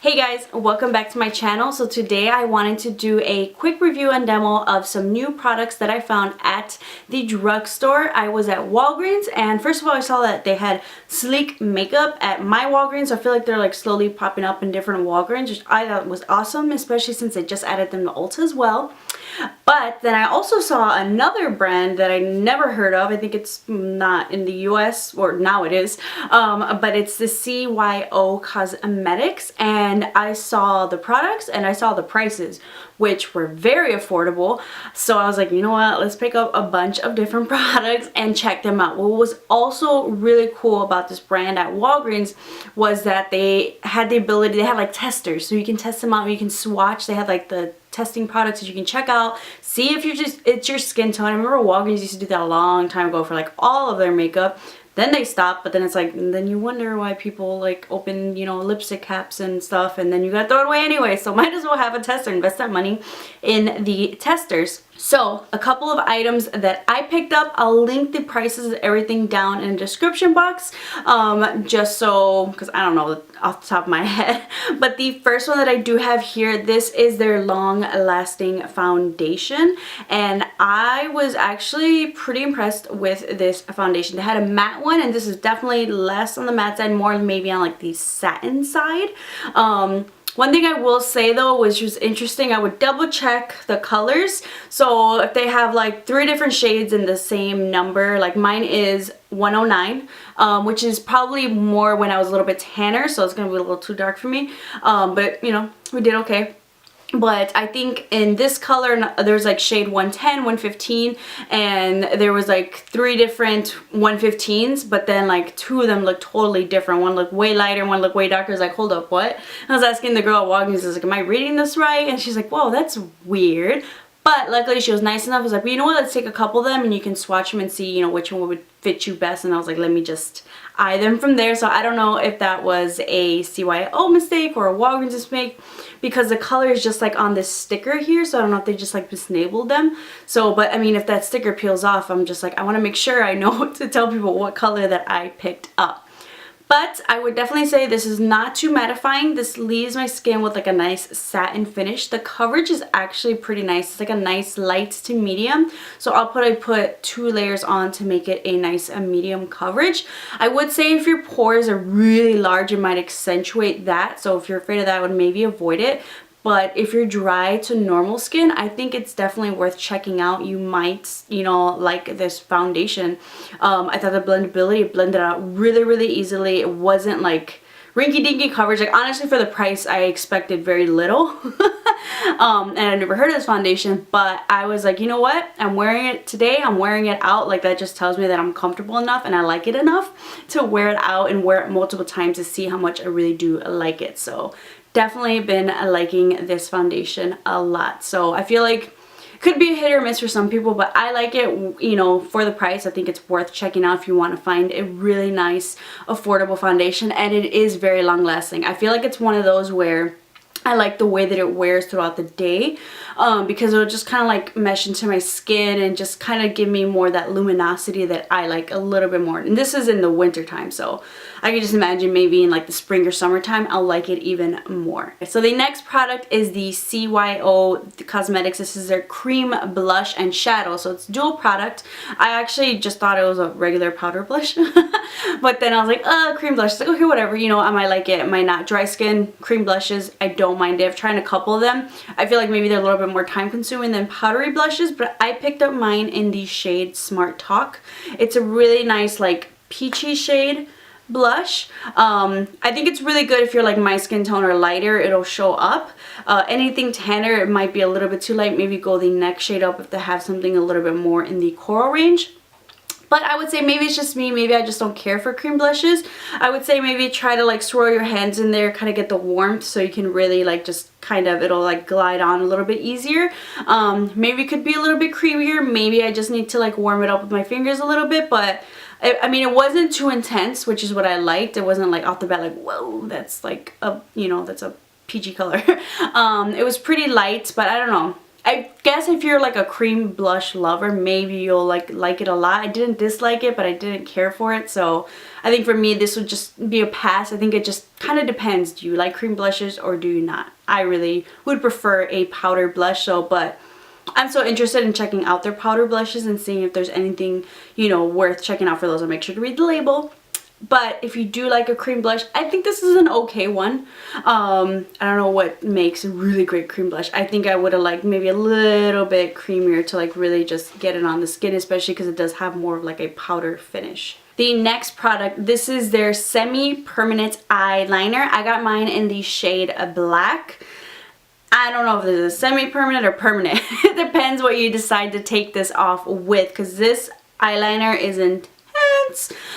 Hey guys, welcome back to my channel. So today I wanted to do a quick review and demo of some new products that I found at the drugstore. I was at Walgreens and first of all I saw that they had sleek makeup at my Walgreens. I feel like they're like slowly popping up in different Walgreens, which I thought was awesome, especially since they just added them to Ulta as well. But then I also saw another brand that I never heard of. I think it's not in the US, or now it is, but it's the CYO Cosmetics, and I saw the products and I saw the prices, which were very affordable. So I was like, you know what, let's pick up a bunch of different products and check them out. What was also really cool about this brand at Walgreens was that they had the ability, they had like testers, so you can test them out, you can swatch. They had like the testing products that you can check out, see if it's your skin tone. I remember Walgreens used to do that a long time ago for like all of their makeup. Then they stopped, but then it's like, then you wonder why people like open, you know, lipstick caps and stuff, and then you gotta throw it away anyway. So might as well have a tester, invest that money in the testers. So a couple of items that I picked up, I'll link the prices of everything down in the description box, just so, because I don't know off the top of my head. But the first one that I do have here, this is their long lasting foundation, and I was actually pretty impressed with this foundation. They had a matte one, and this is definitely less on the matte side, more maybe on like the satin side. One thing I will say though, which was interesting, I would double check the colors. So if they have like 3 different shades in the same number, like mine is 109, which is probably more when I was a little bit tanner, so it's gonna be a little too dark for me. But you know, we did okay. But I think in this color there's like shade 110, 115, and there was like 3 different 115s, but then like 2 of them looked totally different. One looked way lighter, one looked way darker. I was like, hold up, what? I was asking the girl at Walgreens, I was like, am I reading this right? And she's like, whoa, that's weird. But luckily she was nice enough. I was like, well, you know what, let's take a couple of them and you can swatch them and see, you know, which one would fit you best. And I was like, let me just eye them from there. So I don't know if that was a CYO mistake or a Walgreens mistake, because the color is just like on this sticker here. So I don't know if they just like mislabeled them. So, but I mean, if that sticker peels off, I'm just like, I want to make sure I know to tell people what color that I picked up. But I would definitely say this is not too mattifying. This leaves my skin with like a nice satin finish. The coverage is actually pretty nice. It's like a nice light to medium. So I'll put 2 layers on to make it a nice medium coverage. I would say if your pores are really large, it might accentuate that. So if you're afraid of that, I would maybe avoid it. But if you're dry to normal skin, I think it's definitely worth checking out. You might, you know, like this foundation. I thought the blendability, it blended out really, really easily. It wasn't like rinky-dinky coverage. Like honestly, for the price, I expected very little. And I never heard of this foundation, but I was like, you know what? I'm wearing it today. I'm wearing it out. Like that just tells me that I'm comfortable enough and I like it enough to wear it out and wear it multiple times to see how much I really do like it. So definitely been liking this foundation a lot. So I feel like it could be a hit or miss for some people, but I like it, you know, for the price. I think it's worth checking out if you want to find a really nice, affordable foundation, and it is very long lasting. I feel like it's one of those where I like the way that it wears throughout the day, because it'll just kind of like mesh into my skin and just kind of give me more that luminosity that I like a little bit more. And this is in the winter time, so I can just imagine maybe in like the spring or summertime I'll like it even more. So the next product is the CYO Cosmetics. This is their cream blush and shadow, so it's dual product. I actually just thought it was a regular powder blush, but then I was like, cream blush. It's like, okay, whatever, you know, I might like it, I might not. Dry skin cream blushes, I don't mind it. I've tried a couple of them. I feel like maybe they're a little bit more time consuming than powdery blushes, but I picked up mine in the shade Smart Talk. It's a really nice like peachy shade blush. I think it's really good if you're like my skin tone or lighter, it'll show up. Anything tanner, it might be a little bit too light. Maybe go the next shade up if they have something a little bit more in the coral range. But I would say maybe it's just me, maybe I just don't care for cream blushes. I would say maybe try to like swirl your hands in there, kind of get the warmth so you can really like just kind of, it'll like glide on a little bit easier. Maybe it could be a little bit creamier. Maybe I just need to like warm it up with my fingers a little bit, but I mean, it wasn't too intense, which is what I liked. It wasn't like off the bat like, whoa, that's like a, you know, that's a peachy color. It was pretty light, but I don't know. I guess if you're like a cream blush lover, maybe you'll like it a lot. I didn't dislike it, but I didn't care for it. So I think for me, this would just be a pass. I think it just kind of depends. Do you like cream blushes or do you not? I really would prefer a powder blush. So, but I'm so interested in checking out their powder blushes and seeing if there's anything, you know, worth checking out for those. I'll make sure to read the label. But if you do like a cream blush, I think this is an okay one. I don't know what makes a really great cream blush. I think I would have liked maybe a little bit creamier to like really just get it on the skin, especially because it does have more of like a powder finish. The next product, this is their semi-permanent eyeliner. I got mine in the shade Black. I don't know if this is semi-permanent or permanent. It depends what you decide to take this off with, because this eyeliner is intense.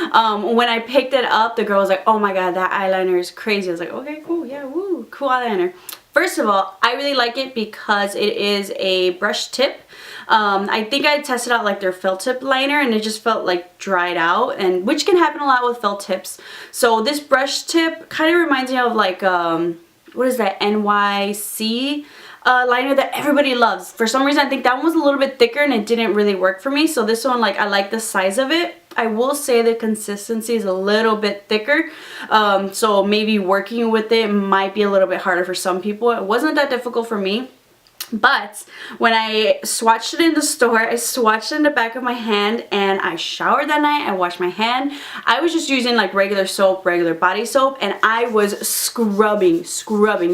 When I picked it up, the girl was like, oh my god, that eyeliner is crazy. I was like, okay, cool, yeah, woo, cool eyeliner. First of all, I really like it because it is a brush tip. I think I tested out like their felt tip liner and it just felt like dried out, and which can happen a lot with felt tips. So this brush tip kind of reminds me of like what is that, NYC liner that everybody loves. For some reason I think that one was a little bit thicker and it didn't really work for me. So this one, like, I like the size of it. I will say the consistency is a little bit thicker, so maybe working with it might be a little bit harder for some people. It wasn't that difficult for me. But when I swatched it in the store, I swatched it in the back of my hand, and I showered that night, I washed my hand. I was just using like regular soap, regular body soap, and I was scrubbing.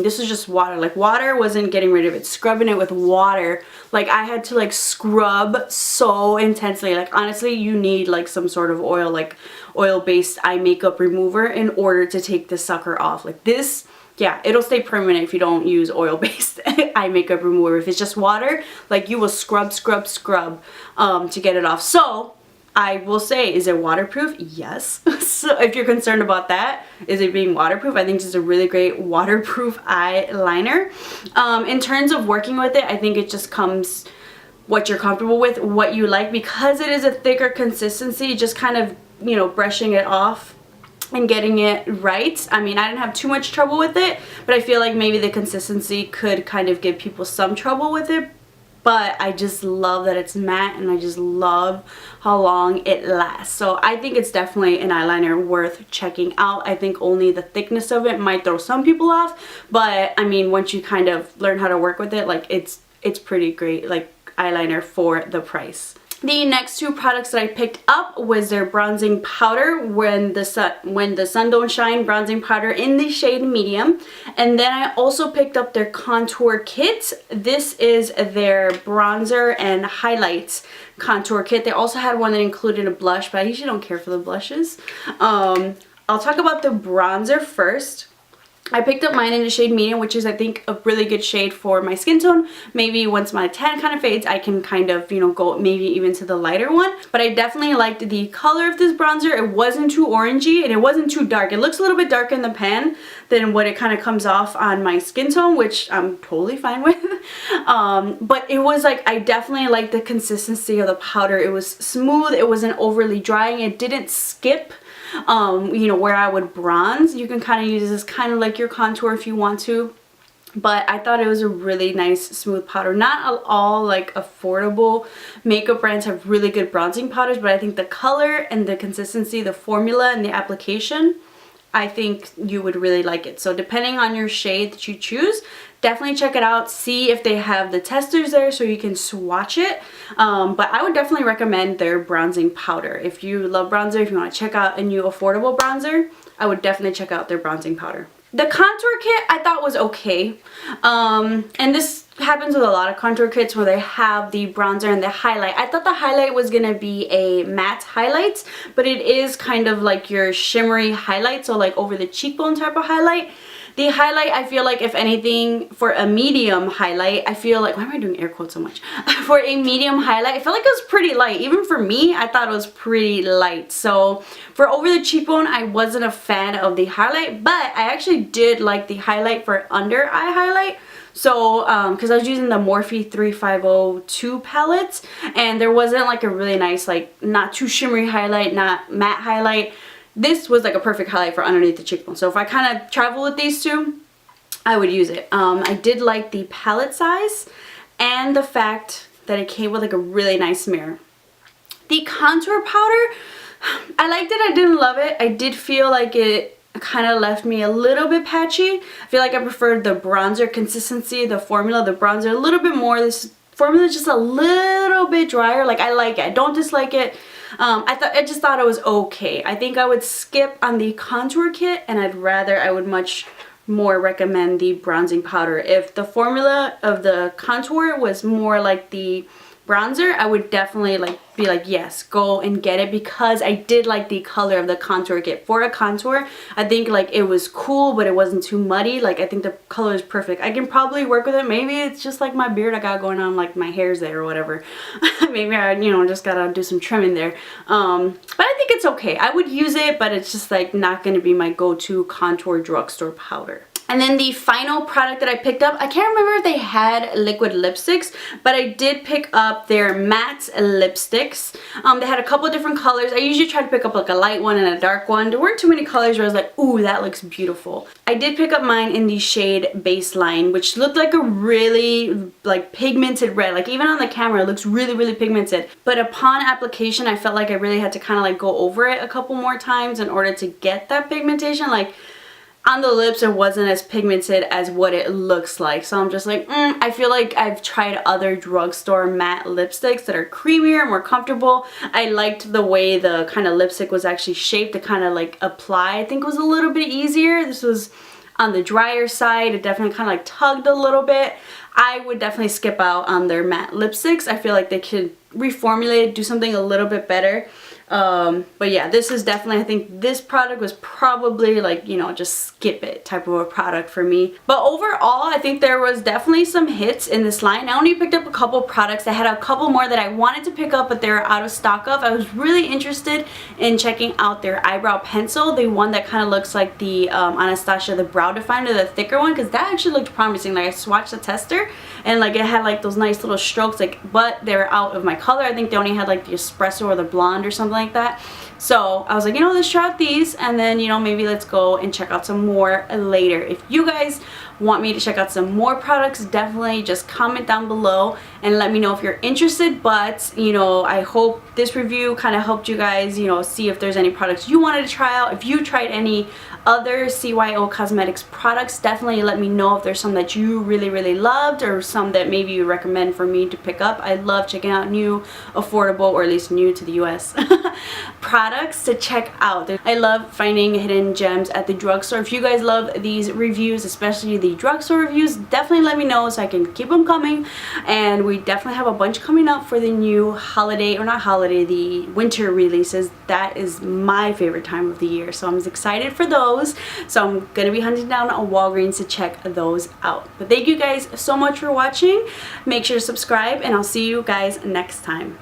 This was just water. Like, water wasn't getting rid of it. Scrubbing it with water. Like, I had to like scrub so intensely. Like, honestly, you need like some sort of oil, like oil-based eye makeup remover in order to take this sucker off. Like this, yeah, it'll stay permanent if you don't use oil-based eye makeup remover. If it's just water, like, you will scrub to get it off. So I will say, is it waterproof? Yes. So if you're concerned about that, is it being waterproof? I think this is a really great waterproof eyeliner. In terms of working with it, I think it just comes what you're comfortable with, what you like. Because it is a thicker consistency, just kind of, you know, brushing it off and getting it right. I mean, I didn't have too much trouble with it, but I feel like maybe the consistency could kind of give people some trouble with it. But I just love that it's matte, and I just love how long it lasts. So I think it's definitely an eyeliner worth checking out. I think only the thickness of it might throw some people off, but I mean, once you kind of learn how to work with it, like, it's pretty great, like, eyeliner for the price. The next two products that I picked up was their bronzing powder, When the Sun Don't Shine bronzing powder in the shade medium. And then I also picked up their contour kit. This is their bronzer and highlights contour kit. They also had one that included a blush, but I usually don't care for the blushes. I'll talk about the bronzer first. I picked up mine in the shade medium, which is, I think, a really good shade for my skin tone. Maybe once my tan kind of fades, I can kind of, you know, go maybe even to the lighter one. But I definitely liked the color of this bronzer. It wasn't too orangey and it wasn't too dark. It looks a little bit darker in the pan than what it kind of comes off on my skin tone, which I'm totally fine with. But it was like, I definitely liked the consistency of the powder. It was smooth. It wasn't overly drying. It didn't skip you know, where I would bronze. You can kind of use this kind of like your contour if you want to, but I thought it was a really nice smooth powder. Not all like affordable makeup brands have really good bronzing powders, but I think the color and the consistency, the formula and the application, I think you would really like it. So depending on your shade that you choose, definitely check it out. See if they have the testers there so you can swatch it. But I would definitely recommend their bronzing powder. If you love bronzer, if you want to check out a new affordable bronzer, I would definitely check out their bronzing powder. The contour kit I thought was okay. And this happens with a lot of contour kits where they have the bronzer and the highlight. I thought the highlight was gonna be a matte highlight, but it is kind of like your shimmery highlight, so like over the cheekbone type of highlight. The highlight, I feel like, if anything, for a medium highlight, I feel like, why am I doing air quotes so much? For a medium highlight, I feel like it was pretty light. Even for me, I thought it was pretty light. So for over the cheekbone, I wasn't a fan of the highlight, but I actually did like the highlight for under eye highlight. So, because I was using the Morphe 3502 palette, and there wasn't like a really nice, like, not too shimmery highlight, not matte highlight. This was like a perfect highlight for underneath the cheekbone. So if I kind of travel with these two, I would use it. I did like the palette size. and the fact that it came with like a really nice mirror. The contour powder, I liked it, I didn't love it. I did feel like it kind of left me a little bit patchy. I feel like I preferred the bronzer consistency, the formula, the bronzer a little bit more. This formula is just a little bit drier. Like, I like it, I don't dislike it. I just thought it was okay. I think I would skip on the contour kit, and I would much more recommend the bronzing powder. If the formula of the contour was more like the bronzer, I would definitely be like, yes, go and get it, because I did like the color of the contour kit. For a contour, I think like it was cool, but it wasn't too muddy. Like, I think the color is perfect. I can probably work with it. Maybe it's just like my beard I got going on, like my hair's there or whatever. Maybe I, just gotta do some trimming there. But I think it's okay. I would use it, but it's just like not gonna be my go-to contour drugstore powder. And then the final product that I picked up, I can't remember if they had liquid lipsticks, but I did pick up their matte lipsticks. They had a couple of different colors. I usually try to pick up like a light one and a dark one. There weren't too many colors where I was like, ooh, that looks beautiful. I did pick up mine in the shade Baseline, which looked like a really like pigmented red. Like, even on the camera, it looks really, really pigmented. But upon application, I felt like I really had to kind of like go over it a couple more times in order to get that pigmentation. Like, on the lips, it wasn't as pigmented as what it looks like. So I'm just like, I feel like I've tried other drugstore matte lipsticks that are creamier, more comfortable. I liked the way the kind of lipstick was actually shaped to kind of like apply. I think it was a little bit easier. This was on the drier side. It definitely kind of like tugged a little bit. I would definitely skip out on their matte lipsticks. I feel like they could reformulate, do something a little bit better. But yeah, this is definitely, I think this product was probably like, just skip it type of a product for me. But overall, I think there was definitely some hits in this line. I only picked up a couple products. I had a couple more that I wanted to pick up, but they were out of stock of. I was really interested in checking out their eyebrow pencil, the one that kind of looks like the Anastasia, the brow definer, the thicker one, because that actually looked promising. Like, I swatched the tester and like it had like those nice little strokes, like, but they were out of my color. I think they only had like the espresso or the blonde or something like that. So I was like, let's try out these, and then maybe let's go and check out some more later. If you guys want me to check out some more products, definitely just comment down below and let me know if you're interested. But I hope this review kind of helped you guys see if there's any products you wanted to try out. If you tried any other CYO Cosmetics products, definitely let me know if there's some that you really, really loved, or some that maybe you recommend for me to pick up. I love checking out new, affordable, or at least new to the US products to check out. I love finding hidden gems at the drugstore. If you guys love these reviews, especially the drugstore reviews, definitely let me know so I can keep them coming. And we definitely have a bunch coming up for the new holiday, or not holiday, the winter releases. That is my favorite time of the year, so I'm excited for those. So I'm gonna be hunting down a Walgreens to check those out. But thank you guys so much for watching. Make sure to subscribe, and I'll see you guys next time.